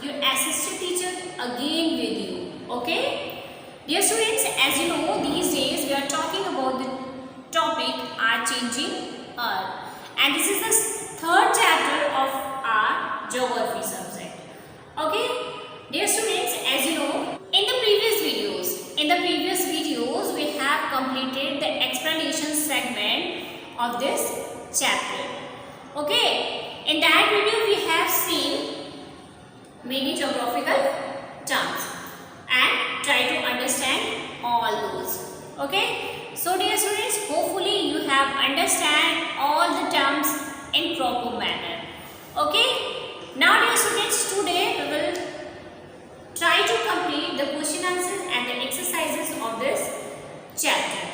your assistant teacher again with you. Okay, dear students, as you know, these days we are talking about the topic our changing earth, and this is the third chapter of our geography subject. Okay, dear students, as you know, in the previous videos we have completed the explanation segment of this chapter. Okay, in that video we have seen many geographical terms and try to understand all those. Okay, so dear students, hopefully you have understand all the terms in proper manner. Okay, now dear students, today we will try to complete the question answers and the exercises of this chapter.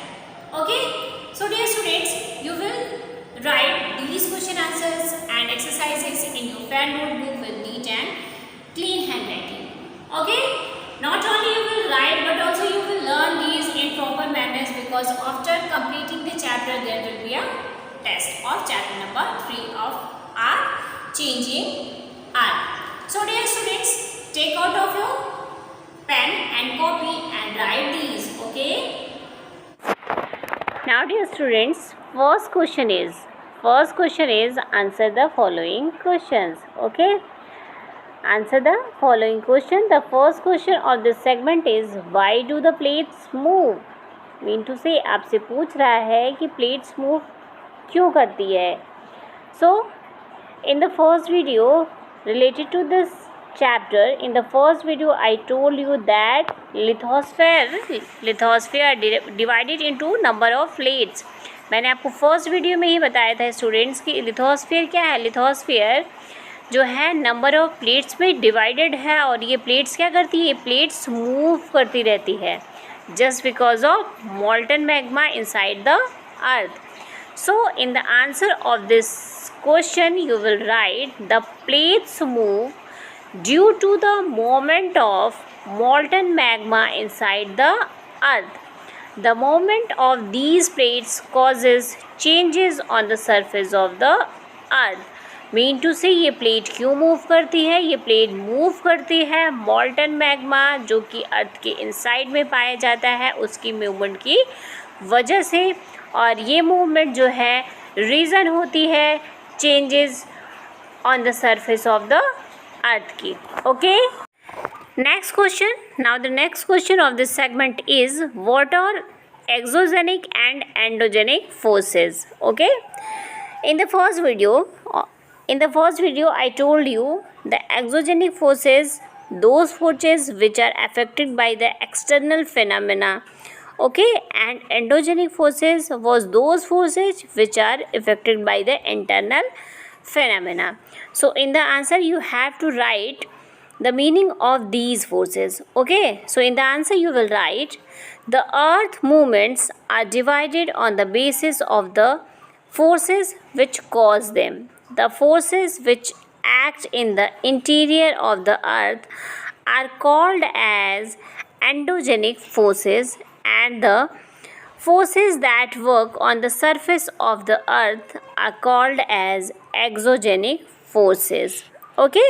Okay, so dear students, you will write these question answers and exercises in your fair notebook with neat and clean handwriting. Okay, not only you will write but also you will learn these in proper manners, because after completing the chapter there will be a test of chapter number 3 of our changing art. So dear students, take out of your pen and copy and write these. Okay, now dear students, first question is answer the following questions. Okay, answer the following question. The first question of this segment is, why do the plates move? Mean to say आपसे पूछ रहा है कि plates move क्यों करती है. So in the first video related to this chapter, in the first video I told you that lithosphere divided into number of plates. मैंने आपको फर्स्ट वीडियो में ही बताया था स्टूडेंट्स कि लिथोस्फीयर क्या है. लिथोस्फीयर जो है नंबर ऑफ प्लेट्स में डिवाइडेड है, और ये प्लेट्स क्या करती है, ये प्लेट्स मूव करती रहती है just because of molten magma inside the earth. So in the answer of this question you will write, the plates move due to the movement of molten magma inside the earth. The movement of these plates causes changes on the surface of the earth. Mean to say ये plate क्यों move करती है, ये plate move करती है मॉल्टन magma जो कि अर्थ के इनसाइड में पाया जाता है उसकी मूवमेंट की वजह से, और ये मूवमेंट जो है रीज़न होती है changes on the surface of the earth की. Okay, next question. Now the next question of this segment is, what are exogenic and endogenic forces. Okay, in the first video I told you the exogenic forces, those forces which are affected by the external phenomena. Okay, and endogenic forces was those forces which are affected by the internal phenomena. So in the answer you have to write the meaning of these forces. Okay, so in the answer you will write, the earth movements are divided on the basis of the forces which cause them. The forces which act in the interior of the earth are called as endogenic forces, and the forces that work on the surface of the earth are called as exogenic forces. Okay,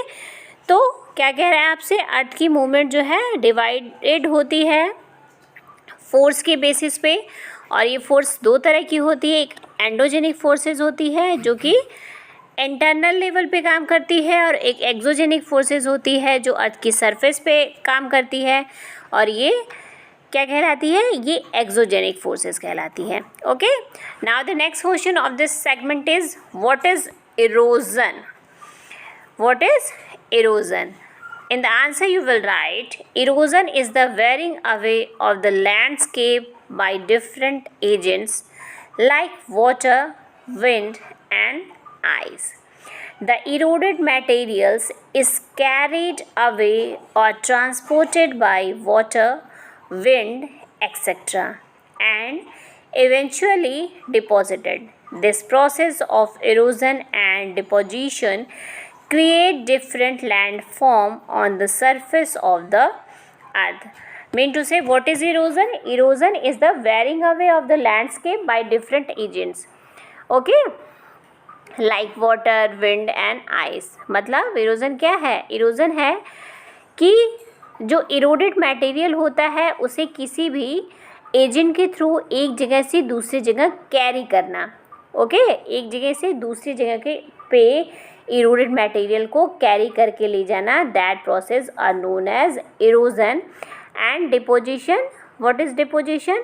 तो क्या कह रहा है आपसे, अर्थ की movement जो है divided होती है फोर्स के बेसिस पे, और ये फोर्स दो तरह की होती है. एक एंडोजेनिक फोर्सेस होती है जो कि इंटरनल लेवल पे काम करती है, और एक एक्सोजेनिक फोर्सेस होती है जो अर्थ की सरफेस पे काम करती है, और ये क्या कहलाती है, ये एक्सोजेनिक फोर्सेस कहलाती है. Okay, now the next question of this segment is, what is erosion. What is erosion. In the answer you will write, erosion is the wearing away of the landscape by different agents like water, wind and ice. The eroded materials is carried away or transported by water, wind, etc. and eventually deposited. This process of erosion and deposition create different landform on the surface of the earth. Mean to say, what is erosion? Erosion is the wearing away of the landscape by different agents. Okay, like water, wind and ice. मतलब erosion क्या है? Erosion है कि जो eroded material होता है उसे किसी भी एजेंट के थ्रू एक जगह से दूसरी जगह कैरी करना। ओके, एक जगह से दूसरी जगह के पे इरोडेड मटेरियल को कैरी करके ले जाना, that process are known as erosion. And deposition, what is deposition?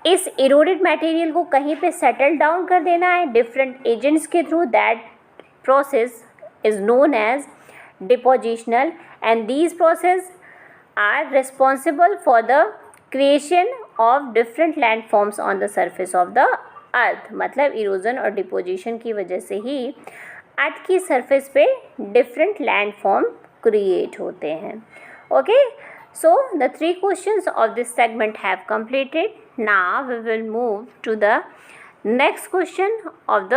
इस इरोडेड मटेरियल को कहीं पे सेटल डाउन कर देना है डिफरेंट एजेंट्स के through, that process is known as depositional. And these process are responsible for the creation of different landforms on the surface of the earth। मतलब erosion और deposition की वजह से ही अर्थ की सरफेस पे डिफरेंट लैंडफॉर्म क्रिएट होते हैं। Okay, so the 3 questions of this segment have completed. Now we will move to the next question of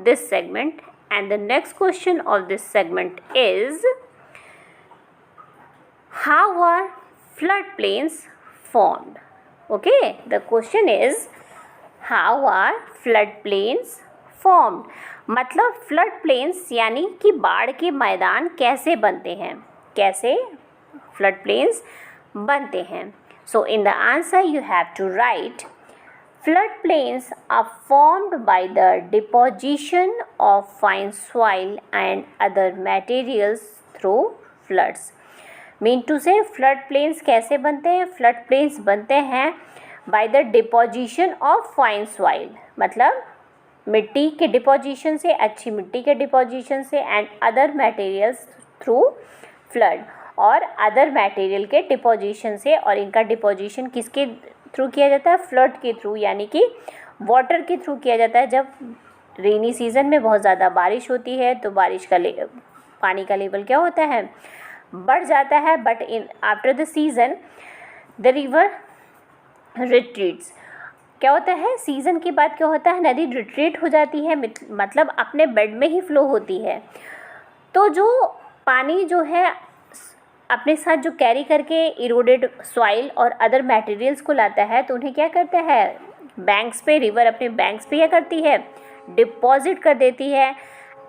this segment, and the next question of this segment is, how are floodplains formed? Okay, the question is, how are floodplains formed? मतलब floodplains यानी कि बाढ़ के मैदान कैसे बनते हैं, कैसे floodplains बनते हैं? So in the answer you have to write, floodplains are formed by the deposition of fine soil and other materials through floods। Mean to say flood plains कैसे बनते हैं? फ्लड प्लेन्स बनते हैं by the deposition of fine soil, मतलब मिट्टी के deposition से, अच्छी मिट्टी के डिपोजिशन से, and other materials through flood, और अदर मटेरियल के डिपोजिशन से। और इनका डिपोजिशन किसके थ्रू किया जाता है? फ्लड के थ्रू, यानी कि वाटर के थ्रू किया जाता है। जब रेनी सीजन में बहुत ज़्यादा बारिश होती है तो बारिश का पानी का लेवल क्या होता है? बढ़ जाता है, but in after the season the river retreats. क्या होता है? सीज़न के बाद क्या होता है? नदी रिट्रीट हो जाती है, मतलब अपने बेड में ही फ्लो होती है। तो जो पानी जो है अपने साथ जो कैरी करके इरोडेड सॉइल और अदर मटेरियल्स को लाता है, तो उन्हें क्या करता है? बैंक्स पे, रिवर अपने बैंक्स पे क्या करती है? डिपॉजिट कर देती है।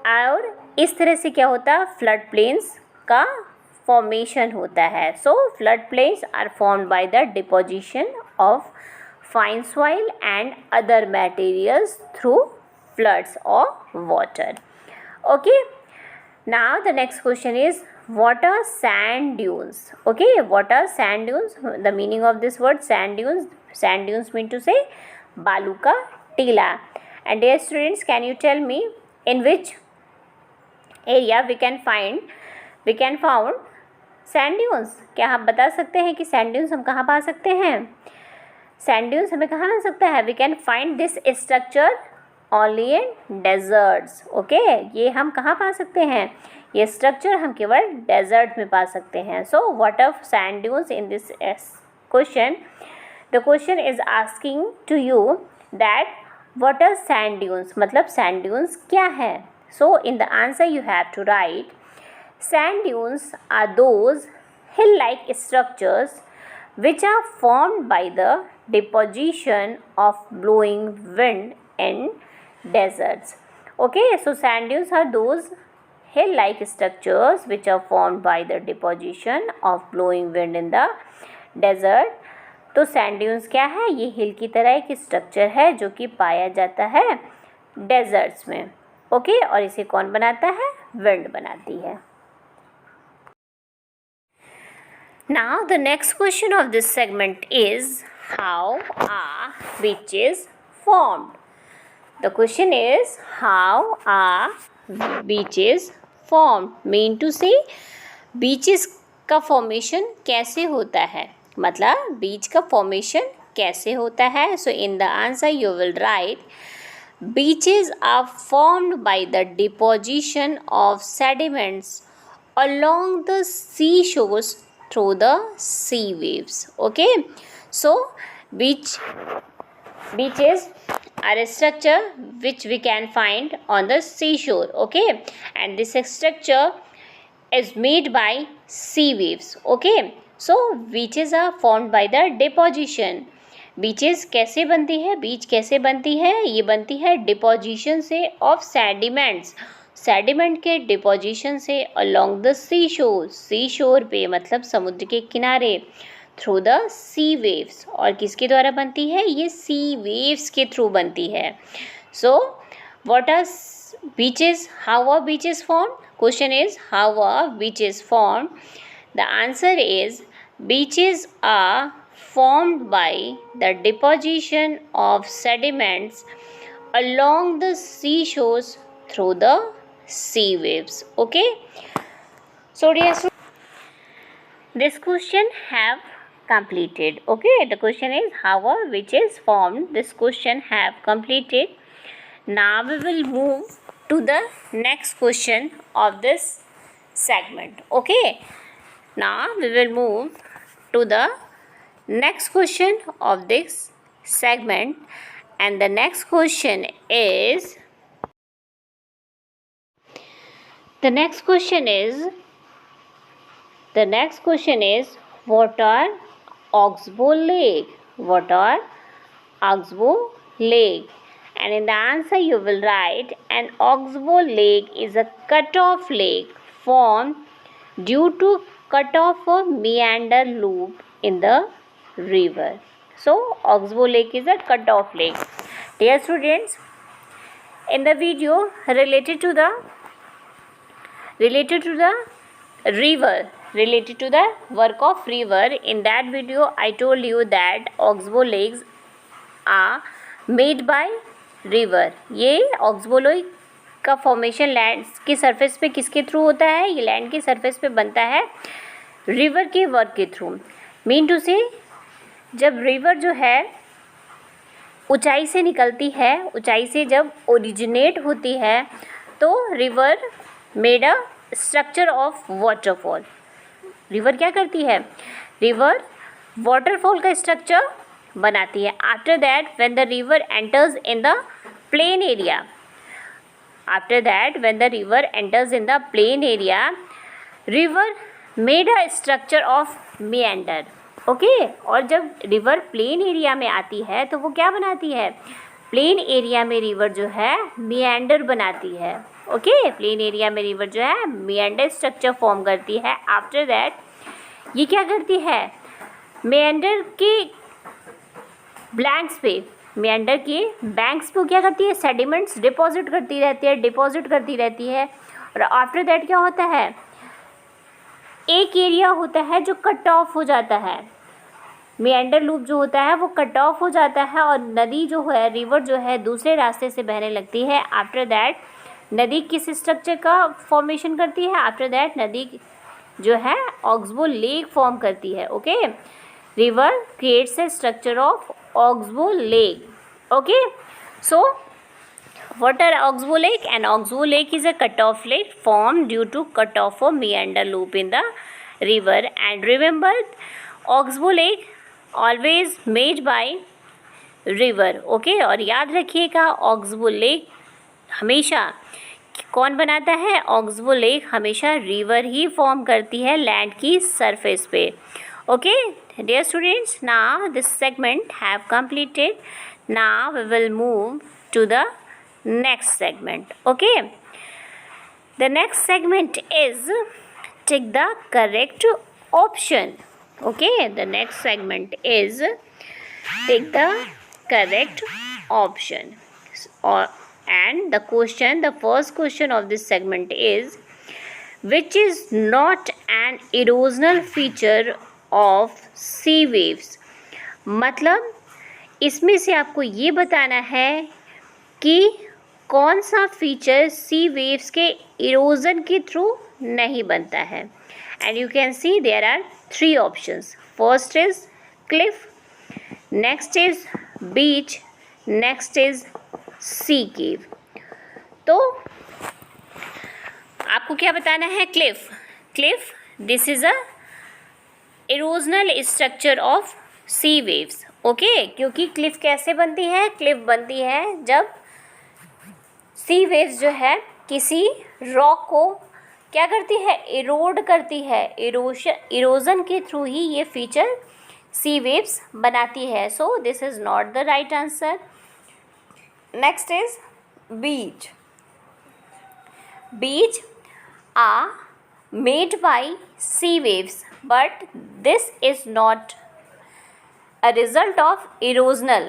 और इस तरह से क्या होता है? फ्लड प्लेन्स का फॉर्मेशन होता है। So flood plains are formed by the deposition of fine soil and other materials through floods और water. Okay, now the next question is, what are sand dunes? Okay, what are sand dunes? The meaning of this word sand dunes mean to say balu ka टीला। And dear students, can you tell me in which area we can found sand dunes? क्या आप बता सकते हैं कि sand dunes हम कहाँ पा सकते हैं? sand dunes हमें कहाँ मिल सकता है? We can find this structure only in deserts। Okay, ये हम कहाँ पा सकते हैं? ये स्ट्रक्चर हम केवल डेजर्ट में पा सकते हैं। So what are sand dunes in this question? The question is asking to you that what are sand dunes, मतलब सैंड ड्यून्स क्या है? So in the answer you have to write, sand dunes are those hill like structures which are formed by the deposition of blowing wind in deserts. Okay, so sand dunes are those hill-like structures which are formed by the deposition of blowing wind in the desert. तो sand dunes क्या है? ये हिल की तरह एक structure है जो कि पाया जाता है डेजर्ट्स में। ओके, और इसे कौन बनाता है? विंड बनाती है। Now the next question of this segment is, how are beaches formed? The question is, how are beaches formed? Mean to say beaches का formation कैसे होता है, मतलब बीच का formation कैसे होता है? So in the answer you will write, beaches are formed by the deposition of sediments along the seashores through the sea waves. Okay, so beaches are a structure which we can find on the seashore. Okay, and this structure is made by sea waves. Okay, so beaches are formed by the deposition. Beaches कैसे बनती है, बीच कैसे बनती है, ये बनती है deposition से ऑफ सेडिमेंट्स, सेडिमेंट के डिपोजिशन से अलोंग द सी शोर, सी शोर पे मतलब समुद्र के किनारे, थ्रू द सी वेव्स, और किसके द्वारा बनती है, ये सी वेव्स के थ्रू बनती है। So what are beaches, how are beaches form, question is how are beaches form. The answer is beaches are formed by the deposition of sediments along the seashores through the sea waves. Okay, so dear students, this question have completed. Okay, the question is how are beaches formed. This question have completed. Now we will move to the next question of this segment. Okay, now we will move to the next question of this segment, and the next question is what are Oxbow Lake, what are Oxbow Lake, and in the answer you will write an Oxbow Lake is a cut-off lake formed due to cut off a meander loop in the river. So Oxbow Lake is a cut off lake. Dear students, in the video related to the work of river, in that video I told you that Oxbow lakes are made by river. ये Oxbow Lake का formation land की surface पे किसके through होता है, ये land की surface पे बनता है रिवर के वर्क के थ्रू। मीन टू से जब रिवर जो है ऊंचाई से निकलती है, ऊंचाई से जब ओरिजिनेट होती है तो river made a structure of waterfall. River क्या करती है, रिवर वाटरफॉल का स्ट्रक्चर बनाती है। After that when the river enters in the plain area, after that when the river enters in the plain area, river made a structure of meander. Okay, और जब river plain area में आती है तो वो क्या बनाती है, प्लेन एरिया में रिवर जो है meander बनाती है। ओके, प्लेन एरिया में रिवर जो है meander स्ट्रक्चर फॉर्म करती है। आफ्टर दैट ये क्या करती है, meander के ब्लैंक्स पे, मेंडर के बैंक्स पे क्या करती है, सेडिमेंट्स डिपॉजिट करती रहती है। और आफ्टर दैट क्या होता है, एक एरिया होता है जो कट ऑफ हो जाता है, मेंडर लूप जो होता है वो कट ऑफ हो जाता है और नदी जो है, रिवर जो है दूसरे रास्ते से बहने लगती है। आफ्टर दैट नदी किस स्ट्रक्चर का फॉर्मेशन करती है, आफ्टर दैट नदी जो है ऑक्सबो लेक फॉर्म करती है। Okay, river creates a structure of Oxbow Lake. Okay, so what are Oxbow Lake? An Oxbow Lake is a cut-off lake formed due to cut-off of meander loop in the river. And remember, Oxbow Lake always made by river. Okay, और याद रखिएगा Oxbow Lake हमेशा कौन बनाता है, Oxbow Lake हमेशा river ही form करती है लैंड की सरफेस पे। Okay, dear students, now this segment have completed. Now we will move to the next segment. Okay, the next segment is take the correct option. Okay, the next segment is take the correct option. And the first question of this segment is, which is not an erosional feature of sea waves. मतलब इसमें से आपको ये बताना है कि कौन सा फीचर सी वेव्स के इरोजन के थ्रू नहीं बनता है। And you can see there are 3 options. First is cliff, next is beach, next is sea cave. तो आपको क्या बताना है, cliff this is a erosional structure of sea waves. Okay, क्योंकि क्लिफ कैसे बनती है, क्लिफ बनती है जब सी वेव्स जो है किसी रॉक को क्या करती है, इरोड करती है। इरोजन के थ्रू ही ये फीचर सी वेव्स बनाती है. So this is not the right answer. Next is beach. Beach are made by sea waves, but this is not a result of erosional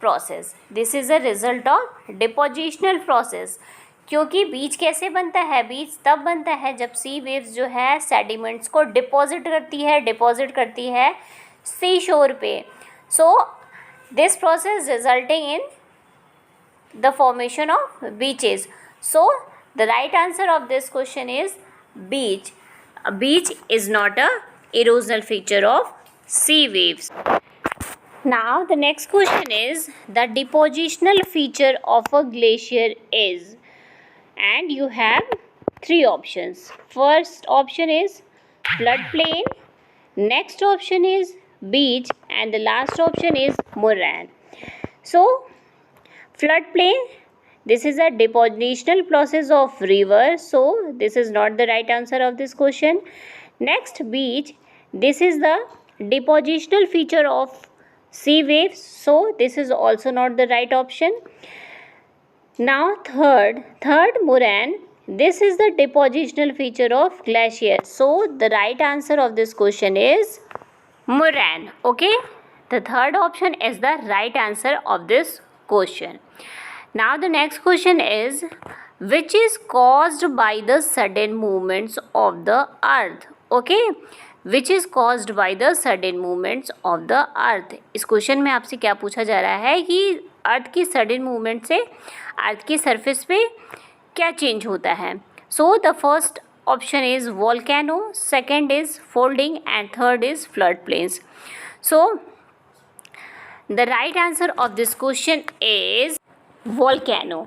process. This is a result of depositional process. क्योंकि बीच कैसे बनता है? बीच तब बनता है जब सी waves जो है सेडिमेंट्स को डिपॉजिट करती है सी शोर पे. So this process resulting in the formation of beaches. So the right answer of this question is beach. A beach is not a erosional feature of sea waves. Now the next question is the depositional feature of a glacier is, and you have three options. First option is floodplain, next option is beach, and the last option is moraine. So floodplain, this is a depositional process of river, so this is not the right answer of this question. Next, beach, this is the depositional feature of sea waves, so this is also not the right option. Now third moraine, this is the depositional feature of glacier, so the right answer of this question is moraine. Okay, the third option is the right answer of this question. Now the next question is, which is caused by the sudden movements of the earth? Okay, which is caused by the sudden movements of the earth. इस question में आपसे क्या पूछा जा रहा है कि अर्थ की सडन मूवमेंट से अर्थ की सरफेस पे क्या चेंज होता है. So the first option is volcano, second is folding and third is flood plains. So the right answer of this question is volcano.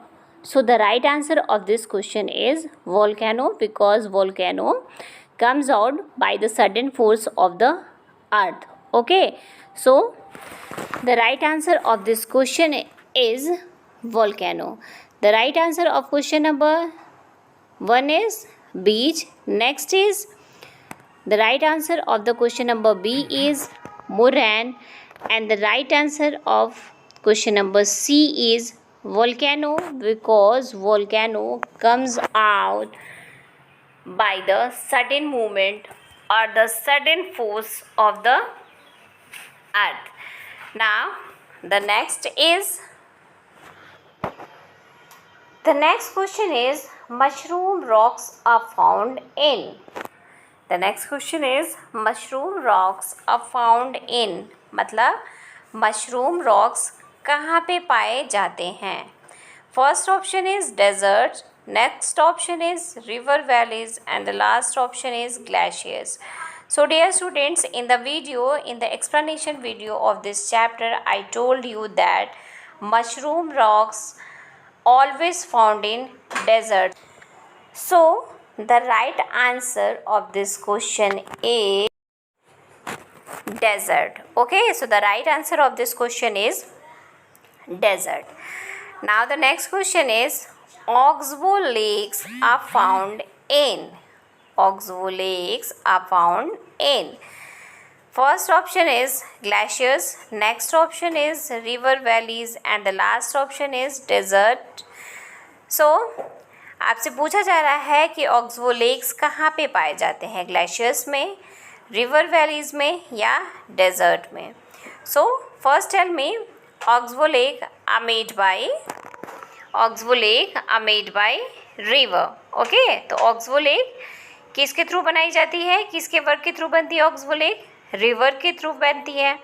So the right answer of this question is volcano, because volcano comes out by the sudden force of the earth. Okay, so the right answer of this question is volcano. The right answer of question number 1 is beach. Next is the right answer of the question number B is moraine, and the right answer of question number C is volcano, because volcano comes out by the sudden movement or the sudden force of the earth. Now the next question is mushroom rocks are found in. The next question is mushroom rocks are found in, मतलब mushroom rocks कहाँ पे पाए जाते हैं. First option is desert, next option is river valleys, and the last option is glaciers. So dear students, in the explanation video of this chapter, I told you that mushroom rocks always found in desert. So the right answer of this question is desert. Okay, so the right answer of this question is desert. Now the next question is Oxbow lakes are found in. Oxbow lakes are found in. First option is glaciers, next option is river valleys, and the last option is desert. So आपसे पूछा जा रहा है कि oxbow lakes कहाँ पे पाए जाते हैं, ग्लेशियर्स में, रिवर वैलीज में या डेजर्ट में. So first tell me oxbow lake are made by river. Okay, तो ऑक्सबो लेक किसके थ्रू बनाई जाती है, किसके वर्क के थ्रू बनती है ऑक्सबो लेक? रिवर के थ्रू बनती है.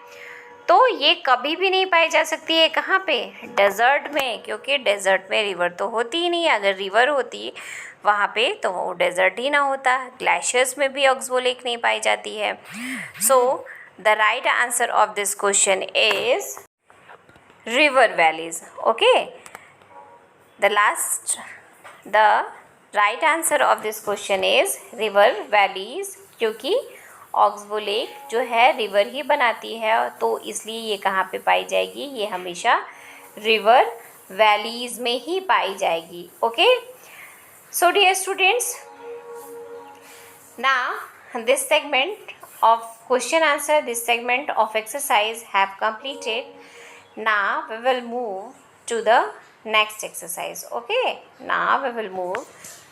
तो ये कभी भी नहीं पाई जा सकती है कहाँ पे? डेजर्ट में, क्योंकि डेजर्ट में रिवर तो होती ही नहीं. अगर रिवर होती वहाँ पे तो वो डेजर्ट ही ना होता. ग्लेशियर्स में भी ऑक्सबो लेक नहीं पाई जाती है. So the right answer of this question is river valleys. Okay, the right answer of this question is river valleys, क्योंकि ऑक्सबो लेक जो है रिवर ही बनाती है, तो इसलिए ये कहाँ पे पाई जाएगी? ये हमेशा रिवर वैलीज में ही पाई जाएगी. Okay, so dear students, now this segment of question answer, this segment of exercise have completed. Now we will move to the next exercise. Okay, now we will move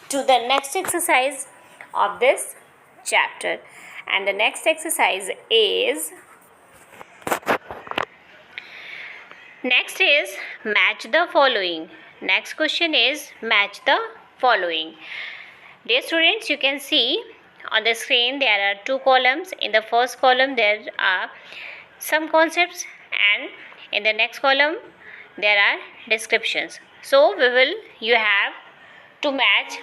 to the next exercise of this chapter, and the next exercise is match the following. Next question is match the following. Dear students, you can see on the screen there are two columns. In the first column there are some concepts, and in the next column there are descriptions. So you have to match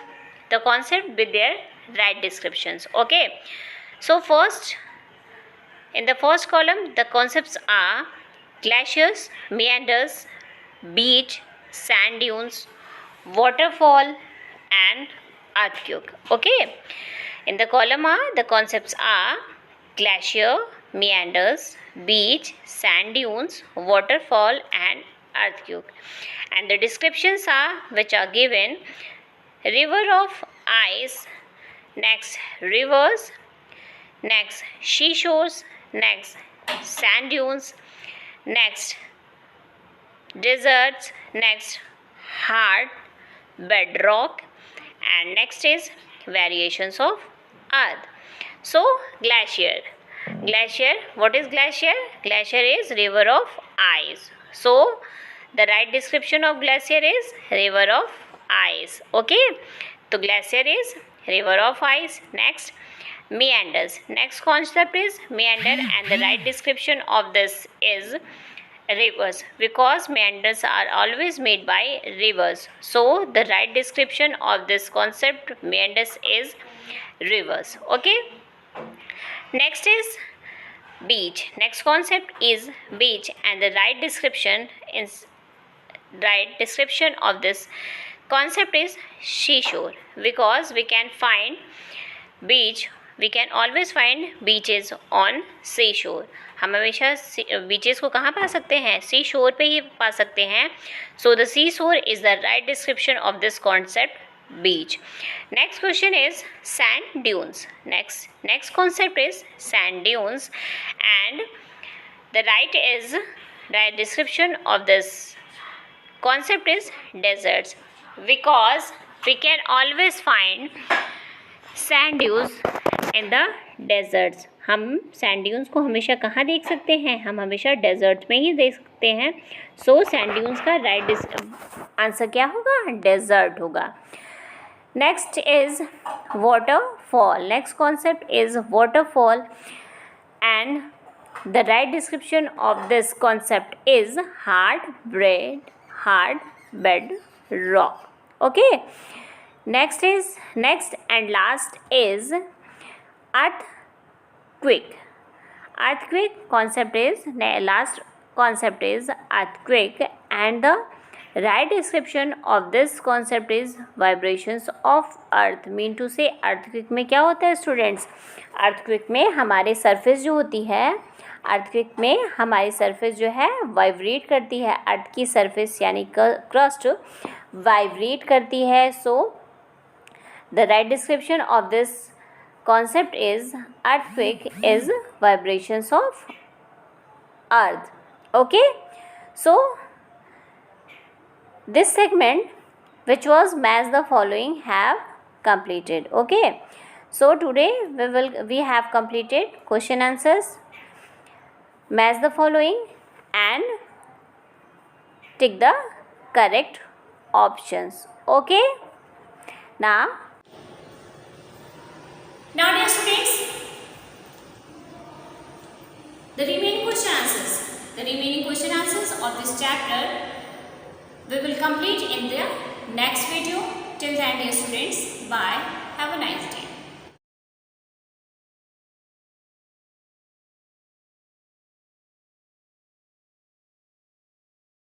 the concept with their right descriptions. Okay, so first, in the first column the concepts are glaciers, meanders, beach, sand dunes, waterfall and earthquake. Okay, in the column A the concepts are glacier, meanders, beach, sand dunes, waterfall and earthquake, and the descriptions are which are given: river of ice, next rivers, next seashores, next sand dunes, next deserts, next hard bedrock, and next is variations of earth. So glacier, what is glacier? Glacier is river of ice. So the right description of glacier is river of ice. Okay, so glacier is river of ice. Next, meanders, next concept is meander, and the right description of this is rivers, because meanders are always made by rivers. So the right description of this concept meanders is rivers. Okay, next is beach, next concept is beach, and the right description of this concept is seashore, because we can find beach, we can always find beaches on seashore. हम हमेशा beaches को कहाँ पा सकते हैं? सी शोर पे ही पा सकते हैं. सो द सी शोर is the right description of this concept beach. Next question is sand dunes. Next concept is sand dunes, and the right description of this concept is deserts, because we can always find sand dunes in the deserts. हम sand dunes को हमेशा कहाँ देख सकते हैं? हम हमेशा desert में ही देख सकते हैं. सो sand dunes का राइट आंसर क्या होगा? डेजर्ट होगा. Next is waterfall. Next concept is waterfall, and the right description of this concept is hard bed rock. Okay, next and last is earthquake. Last concept is earthquake, and the right description of this concept is vibrations of earth. Mean to say earthquake में क्या होता है students? earthquake में हमारे surface जो होती है, earthquake में हमारी सरफेस जो है वाइब्रेट करती है. अर्थ की सरफेस यानी क्रस्ट वाइब्रेट करती है. So the right description of this concept is earthquake is vibrations of earth. Okay, so this segment which was match the following have completed. Okay, so today we have completed question answers, match the following and tick the correct options. Okay, now dear students, the remaining question answers of this chapter we will complete in the next video. Till then, dear students, bye, have a nice day.